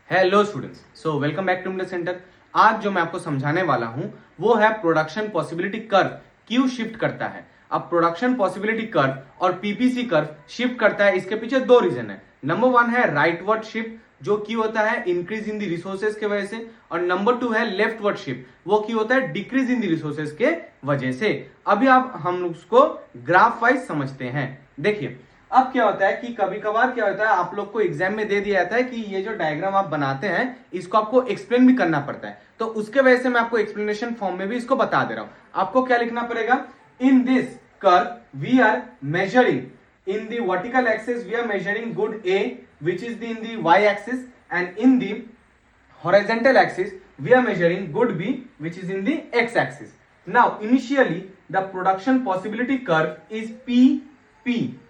Hello students, so welcome back to India centre. आज जो मैं आपको समझाने वाला हूं वो है प्रोडक्शन पॉसिबिलिटी कर्व क्यों शिफ्ट करता है। अब प्रोडक्शन पॉसिबिलिटी कर्व और पीपीसी कर्व शिफ्ट करता है, इसके पीछे दो रीजन है। नंबर वन है राइटवर्ड शिफ्ट, जो की होता है इंक्रीज इन द रिसोर्सेज के वजह से, और नंबर टू है लेफ्टवर्ड शिफ्ट, वो की होता है डिक्रीज इन द रिसोर्सेज के वजह से। अभी आप हम उसको ग्राफ वाइज समझते हैं। देखिए अब क्या होता है कि कभी कभार क्या होता है, आप लोग को एग्जाम में दे दिया जाता है कि ये जो डायग्राम आप बनाते हैं इसको आपको एक्सप्लेन भी करना पड़ता है, तो उसके वजह से मैं आपको एक्सप्लेनेशन फॉर्म में भी इसको बता दे रहा हूं। आपको क्या लिखना पड़ेगा, in this curve we are measuring in the vertical axis we are measuring good A which is in the y axis, and in the horizontal axis we are measuring good B which is in the x axis. Now initially the production possibility curve is P.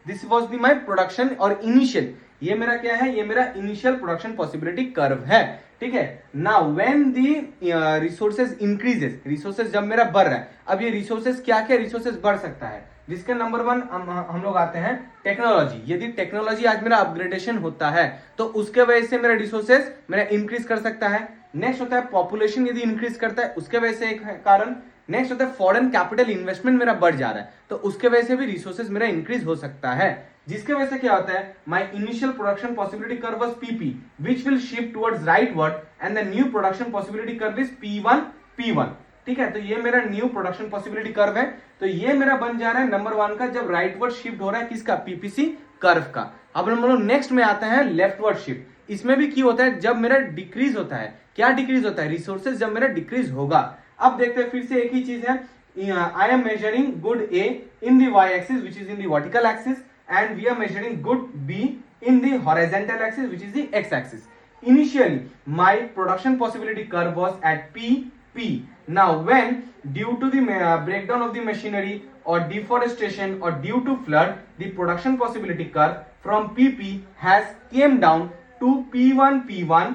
This was the my production और initial, ये मेरा क्या है, ये मेरा initial production possibility curve है। ठीक है, now when the resources increases, resources जब मेरा बढ़ रहा है, अब ये रिसोर्सेज क्या क्या रिसोर्सेज बढ़ सकता है, जिसके नंबर वन हम लोग आते हैं टेक्नोलॉजी। यदि टेक्नोलॉजी आज मेरा अपग्रेडेशन होता है तो उसके वजह से मेरा रिसोर्सेज मेरा इंक्रीज कर सकता है। नेक्स्ट होता है पॉपुलेशन, यदि इंक्रीज करता है उसके वजह से एक कारण। नेक्स्ट होता है फॉरेन कैपिटल इन्वेस्टमेंट मेरा बढ़ जा रहा है तो उसके वजह से भी रिसोर्सेज मेरा इंक्रीज हो सकता है, जिसके वजह से क्या होता है, my initial production possibility curve was PP which will shift towards rightward and the new production possibility curve is P1. ठीक है, तो ये मेरा न्यू प्रोडक्शन पॉसिबिलिटी कर्व है, तो ये मेरा बन जा रहा है नंबर वन का, जब राइटवर्ड शिफ्ट हो रहा है किसका, पीपीसी कर्व का। अब हम लोग नेक्स्ट में आते हैं लेफ्टवर्ड शिफ्ट। इसमें भी क्या होता है, जब मेरा डिक्रीज होता है, क्या डिक्रीज होता है, रिसोर्सेज जब मेरा डिक्रीज होगा। अब देखते हैं फिर से एक ही चीज है, I am measuring good A in the Y axis which is in the vertical axis, and we are measuring good B in the horizontal axis which is the x axis. Initially my production possibility curve was at P. Now when due to the breakdown of the machinery or deforestation or due to flood, the production possibility curve from PP has came down to P1,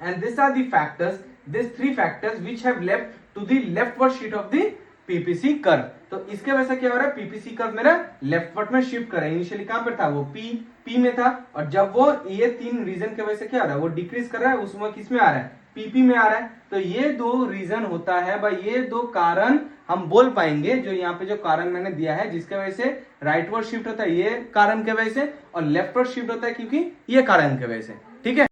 and these are the factors, these three factors which have left to the leftward sheet of the PPC curve. तो इसके वजह से क्या हो रहा है, PPC curve मेरा leftward में शिफ्ट कर रहा है। इनिशियली कहां पर था, वो पी में था, और जब वो ये तीन रीजन के वजह से क्या हो रहा है, वो डिक्रीज कर रहा है, उसमें किस में आ रहा है, पीपी में आ रहा है। तो ये दो रीजन होता है भाई, ये दो कारण हम बोल पाएंगे, जो यहाँ पे जो कारण मैंने दिया है, जिसके वजह से राइटवर्ड शिफ्ट होता है ये कारण के वजह से, और लेफ्टवर्ड शिफ्ट होता है क्योंकि ये कारण के वजह से। ठीक है।